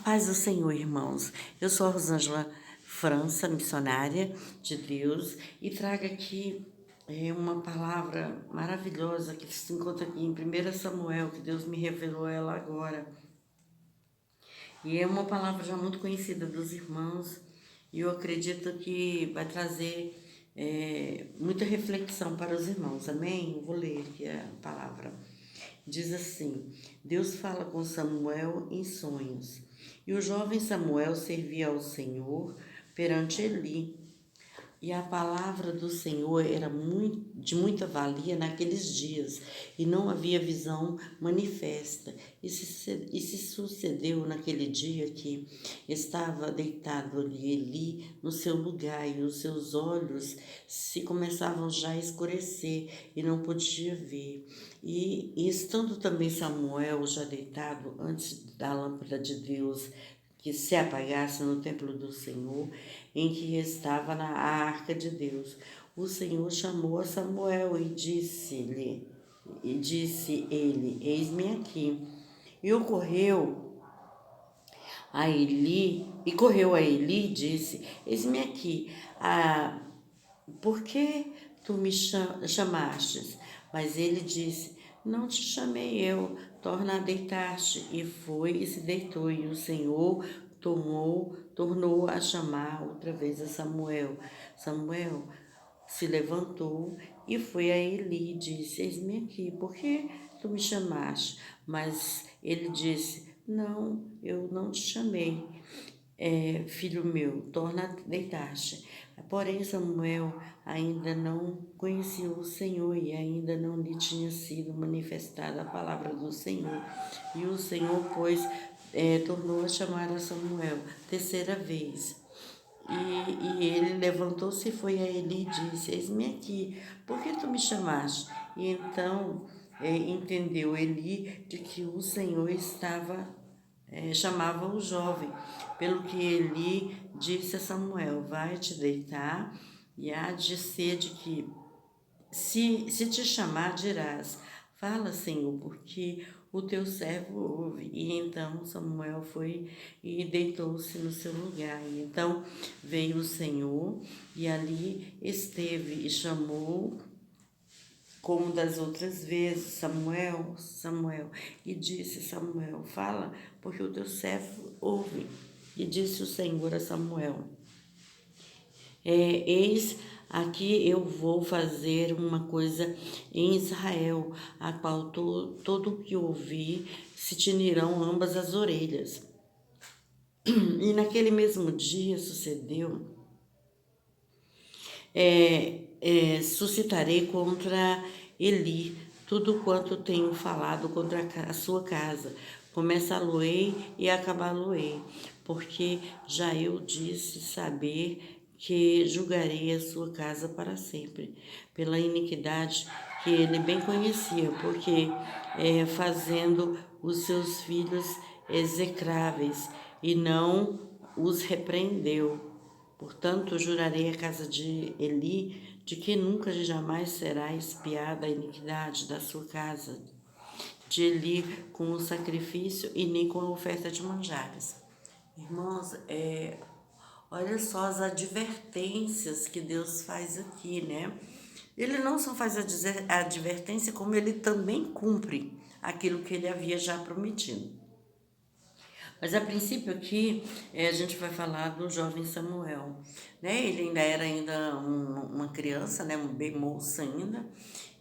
Paz do Senhor, irmãos. Eu sou a Rosângela França, missionária de Deus, e trago aqui uma palavra maravilhosa que se encontra aqui em 1 Samuel, que Deus me revelou ela agora. E é uma palavra já muito conhecida dos irmãos, e eu acredito que vai trazer muita reflexão para os irmãos, amém? Eu vou ler aqui a palavra. Diz assim: Deus fala com Samuel em sonhos. E o jovem Samuel servia ao Senhor perante Eli. E a palavra do Senhor era de muita valia naqueles dias, e não havia visão manifesta. E se sucedeu naquele dia que estava deitado ali Eli no seu lugar, e os seus olhos se começavam já a escurecer, e não podia ver. E estando também Samuel já deitado antes da lâmpada de Deus, que se apagasse no templo do Senhor, em que estava na arca de Deus. O Senhor chamou a Samuel e disse ele: Eis-me aqui. E correu a Eli e disse: Eis-me aqui. Por que tu me chamastes? Mas ele disse: Não te chamei eu, torna a deitar-te. E foi e se deitou, e o Senhor tornou a chamar outra vez a Samuel. Samuel se levantou e foi a Eli e disse: Eis-me aqui, por que tu me chamaste? Mas ele disse: Não, eu não te chamei. Filho meu, torna a deitar-te. Porém, Samuel ainda não conhecia o Senhor, e ainda não lhe tinha sido manifestada a palavra do Senhor. E o Senhor, pois, tornou a chamar a Samuel terceira vez. E ele levantou-se e foi a Eli e disse: Eis-me aqui, por que tu me chamaste? E então entendeu Eli de que o Senhor chamava o jovem, pelo que Eli disse a Samuel: Vai te deitar, e há de ser de que, se te chamar, dirás: Fala, Senhor, porque o teu servo ouve. E então Samuel foi e deitou-se no seu lugar. E então veio o Senhor e ali esteve e chamou, como das outras vezes: Samuel, Samuel. E disse Samuel: Fala, porque o teu servo ouve. E disse o Senhor a Samuel: Eis aqui eu vou fazer uma coisa em Israel, a qual todo o que ouvir se tinirão ambas as orelhas. E naquele mesmo dia sucedeu, suscitarei contra Eli tudo quanto tenho falado contra a sua casa. Começá-lo-ei e acabá-lo-ei, porque já eu disse saber que julgarei a sua casa para sempre, pela iniquidade que ele bem conhecia, porque fazendo os seus filhos execráveis, e não os repreendeu. Portanto, jurarei à casa de Eli de que nunca jamais será expiada a iniquidade da sua casa, de Eli com o sacrifício e nem com a oferta de manjares. Irmãos, olha só as advertências que Deus faz aqui, né? Ele não só faz a advertência, como ele também cumpre aquilo que ele havia já prometido. Mas a princípio aqui a gente vai falar do jovem Samuel, né? Ele ainda era uma criança, né? Bem moço ainda,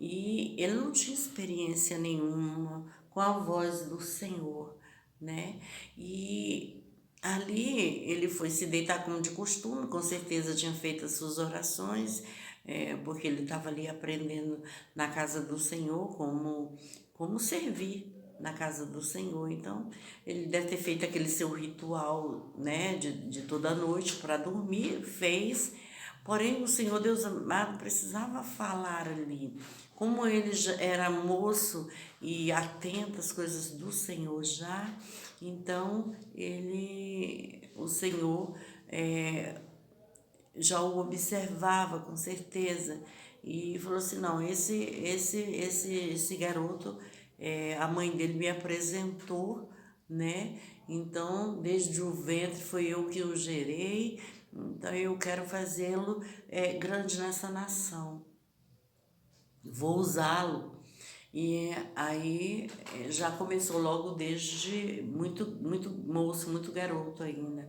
e ele não tinha experiência nenhuma com a voz do Senhor, né? E ali ele foi se deitar como de costume, com certeza tinha feito as suas orações, porque ele estava ali aprendendo na casa do Senhor como servir na casa do Senhor. Então, ele deve ter feito aquele seu ritual, né, de toda noite para dormir, fez. Porém, o Senhor Deus amado precisava falar ali. Como ele já era moço e atento às coisas do Senhor já, então o Senhor já o observava com certeza e falou assim: não, esse garoto, a mãe dele me apresentou né? Então, desde o ventre foi eu que o gerei, então eu quero fazê-lo grande nessa nação. Vou usá-lo. E aí já começou logo desde muito moço, muito garoto ainda.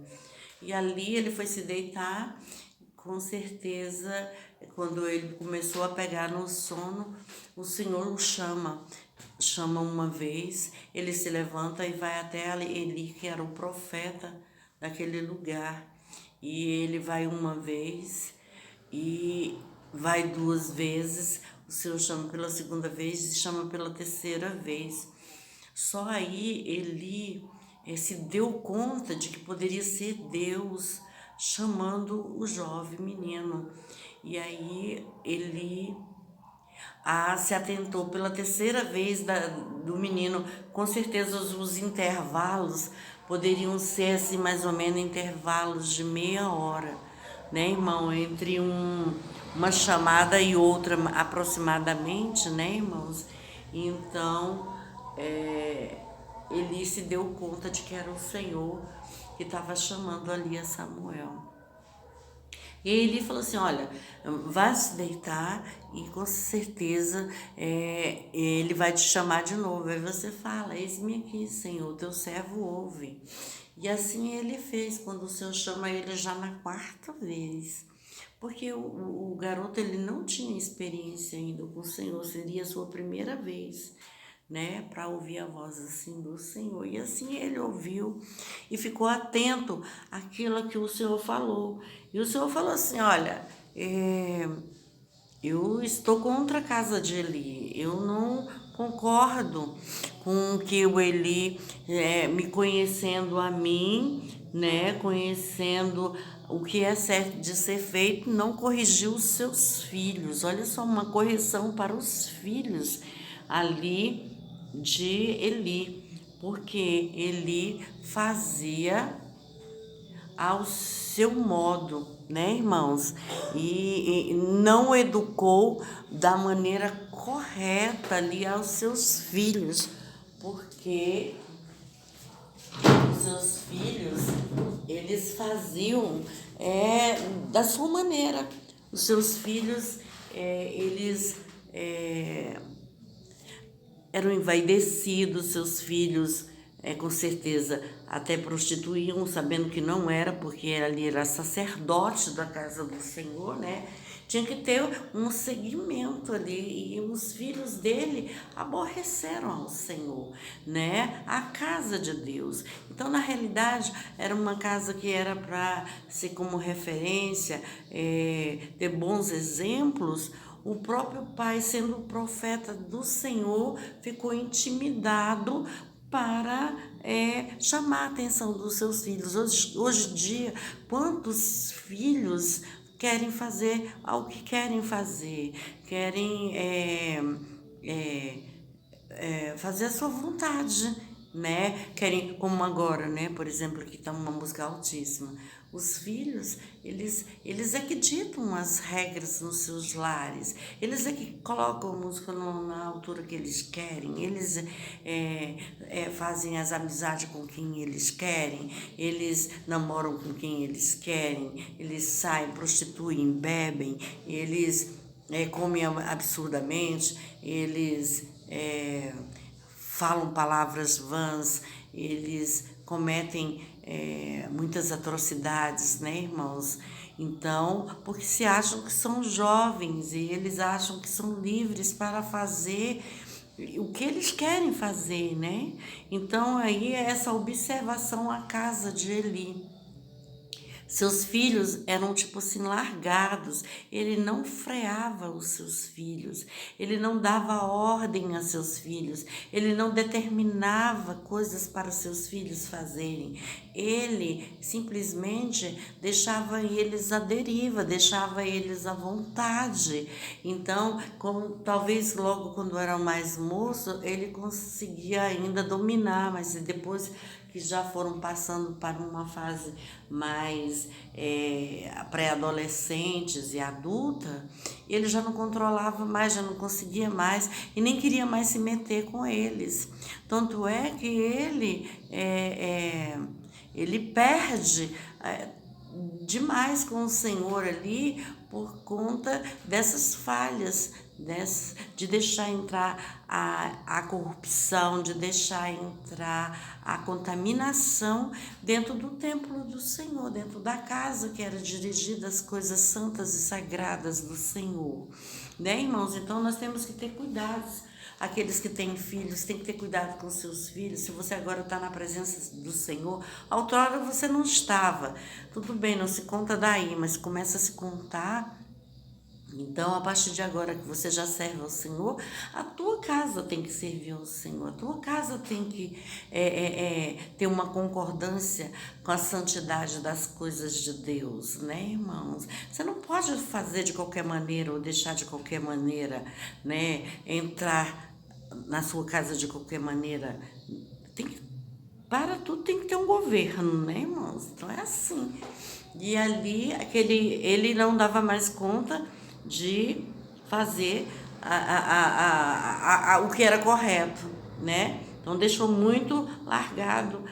E ali ele foi se deitar, com certeza, quando ele começou a pegar no sono, o Senhor o chama uma vez, ele se levanta e vai até Eli, que era o profeta daquele lugar. E ele vai uma vez e vai duas vezes, o Senhor chama pela segunda vez e chama pela terceira vez. Só aí Eli se deu conta de que poderia ser Deus chamando o jovem menino. E aí Eli se atentou pela terceira vez do menino. Com certeza os intervalos poderiam ser assim, mais ou menos intervalos de meia hora, né, irmão? Entre uma chamada e outra aproximadamente, né, irmãos? Então, Eli se deu conta de que era o Senhor que estava chamando ali a Samuel. E ele falou assim, olha, vá se deitar e com certeza ele vai te chamar de novo. Aí você fala, eis-me aqui, Senhor, teu servo ouve. E assim ele fez, quando o Senhor chama ele já na quarta vez. Porque o garoto ele não tinha experiência ainda com o Senhor, seria a sua primeira vez, né, para ouvir a voz assim do Senhor. E assim ele ouviu e ficou atento àquilo que o Senhor falou. E o Senhor falou assim, olha, eu estou contra a casa de Eli, eu não concordo com que o Eli, me conhecendo a mim, né, conhecendo o que é certo de ser feito, não corrigiu os seus filhos. Olha só, uma correção para os filhos ali de Eli, porque Eli fazia ao seu modo, né, irmãos? E não educou da maneira correta ali aos seus filhos, porque os seus filhos, eles faziam da sua maneira. Os seus filhos, eles eram envaidecidos, seus filhos, com certeza, até prostituíam, sabendo que não era, porque ali era sacerdote da casa do Senhor, né? Tinha que ter um seguimento ali, e os filhos dele aborreceram ao Senhor, né? A casa de Deus. Então, na realidade, era uma casa que era para ser como referência, ter bons exemplos. O próprio pai, sendo o profeta do Senhor, ficou intimidado para chamar a atenção dos seus filhos. Hoje em dia, quantos filhos querem fazer o que querem fazer, querem fazer a sua vontade, né? Querem, como agora, né? Por exemplo, que está uma música altíssima. Os filhos, eles é que ditam as regras nos seus lares. Eles é que colocam a música na altura que eles querem. Eles fazem as amizades com quem eles querem. Eles namoram com quem eles querem. Eles saem, prostituem, bebem. Eles comem absurdamente. Eles falam palavras vãs, eles cometem muitas atrocidades, né, irmãos? Então, porque se acham que são jovens e eles acham que são livres para fazer o que eles querem fazer, né? Então, aí é essa observação à casa de Eli. Seus filhos eram tipo assim largados. Ele não freava os seus filhos. Ele não dava ordem a seus filhos. Ele não determinava coisas para os seus filhos fazerem. Ele simplesmente deixava eles à deriva, deixava eles à vontade. Então, talvez logo quando era mais moço, ele conseguia ainda dominar, mas depois que já foram passando para uma fase mais mais pré-adolescentes e adulta, ele já não controlava mais, já não conseguia mais e nem queria mais se meter com eles. Tanto é que ele perde demais com o Senhor ali por conta dessas falhas, de deixar entrar a corrupção, de deixar entrar a contaminação dentro do templo do Senhor, dentro da casa que era dirigida às coisas santas e sagradas do Senhor. Né, irmãos? Então nós temos que ter cuidados. Aqueles que têm filhos, têm que ter cuidado com seus filhos. Se você agora está na presença do Senhor, outrora você não estava. Tudo bem, não se conta daí, mas começa a se contar. Então, a partir de agora que você já serve ao Senhor, a tua casa tem que servir ao Senhor. A tua casa tem que ter uma concordância com a santidade das coisas de Deus, né, irmãos? Você não pode fazer de qualquer maneira ou deixar de qualquer maneira, né, entrar na sua casa de qualquer maneira. Para tudo tem que ter um governo, né, irmãos? Então é assim. E ali, ele não dava mais conta de fazer o que era correto, né? Então deixou muito largado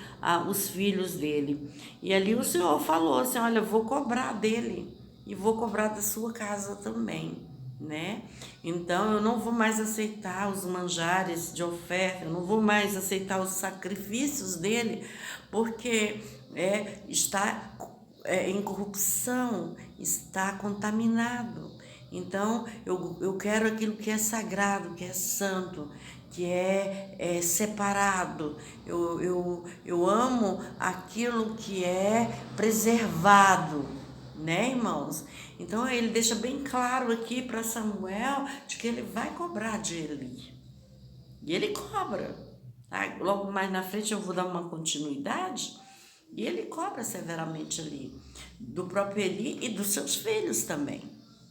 os filhos dele. E ali o Senhor falou assim: olha, eu vou cobrar dele e vou cobrar da sua casa também, né? Então eu não vou mais aceitar os manjares de oferta, eu não vou mais aceitar os sacrifícios dele, porque está em corrupção, está contaminado. Então eu quero aquilo que é sagrado, que é santo, que é separado. Eu amo aquilo que é preservado, né, irmãos? Então ele deixa bem claro aqui para Samuel de que ele vai cobrar de Eli. E ele cobra. Tá? Logo mais na frente eu vou dar uma continuidade. E ele cobra severamente ali, do próprio Eli e dos seus filhos também,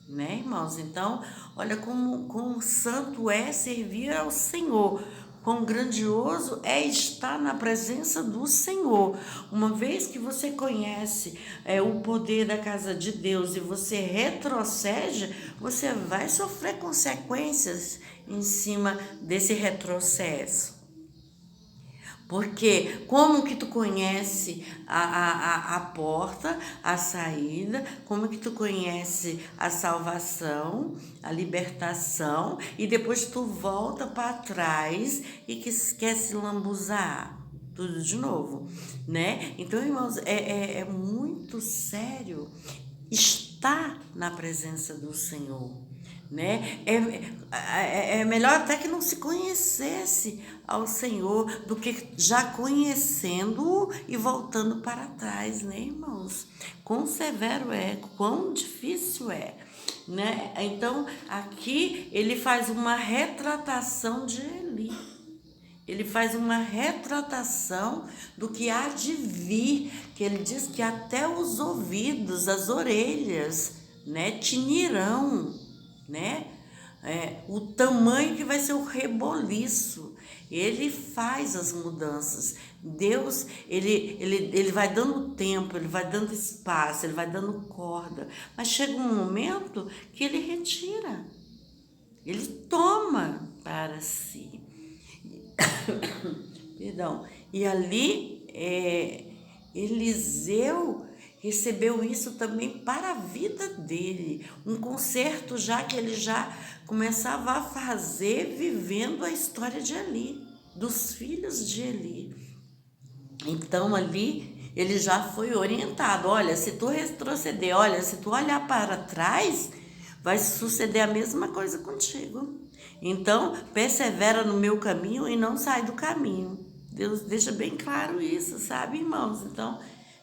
né, irmãos? Então, olha como santo é servir ao Senhor, quão grandioso é estar na presença do Senhor. Uma vez que você conhece o poder da casa de Deus e você retrocede, você vai sofrer consequências em cima desse retrocesso. Porque como que tu conhece a porta, a saída, como que tu conhece a salvação, a libertação, e depois tu volta para trás e que quer se lambuzar tudo de novo, né? Então, irmãos, é muito sério estar na presença do Senhor, né? É melhor até que não se conhecesse ao Senhor do que já conhecendo-o e voltando para trás, né, irmãos? Quão severo é, quão difícil é, né? Então, aqui ele faz uma retratação de Eli. Ele faz uma retratação do que há de vir, que ele diz que até os ouvidos, as orelhas, né, tinirão, né? O tamanho que vai ser o reboliço. Ele faz as mudanças. Deus, ele vai dando tempo, ele vai dando espaço, ele vai dando corda. Mas chega um momento que ele retira. Ele toma para si. Perdão. E ali, Eliseu recebeu isso também para a vida dele, um conserto já que ele já começava a fazer vivendo a história de Eli, dos filhos de Eli. Então ali ele já foi orientado: olha, se tu retroceder, olha, se tu olhar para trás, vai suceder a mesma coisa contigo. Então persevera no meu caminho e não sai do caminho. Deus deixa bem claro isso, sabe, irmãos? Então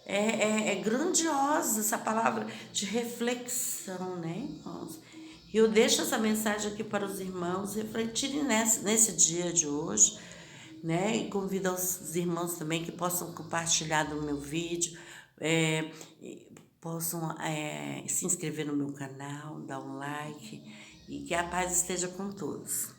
é grandiosa essa palavra de reflexão, né, irmãos? E eu deixo essa mensagem aqui para os irmãos refletirem nesse dia de hoje, né? E convido os irmãos também que possam compartilhar do meu vídeo, possam se inscrever no meu canal, dar um like, e que a paz esteja com todos.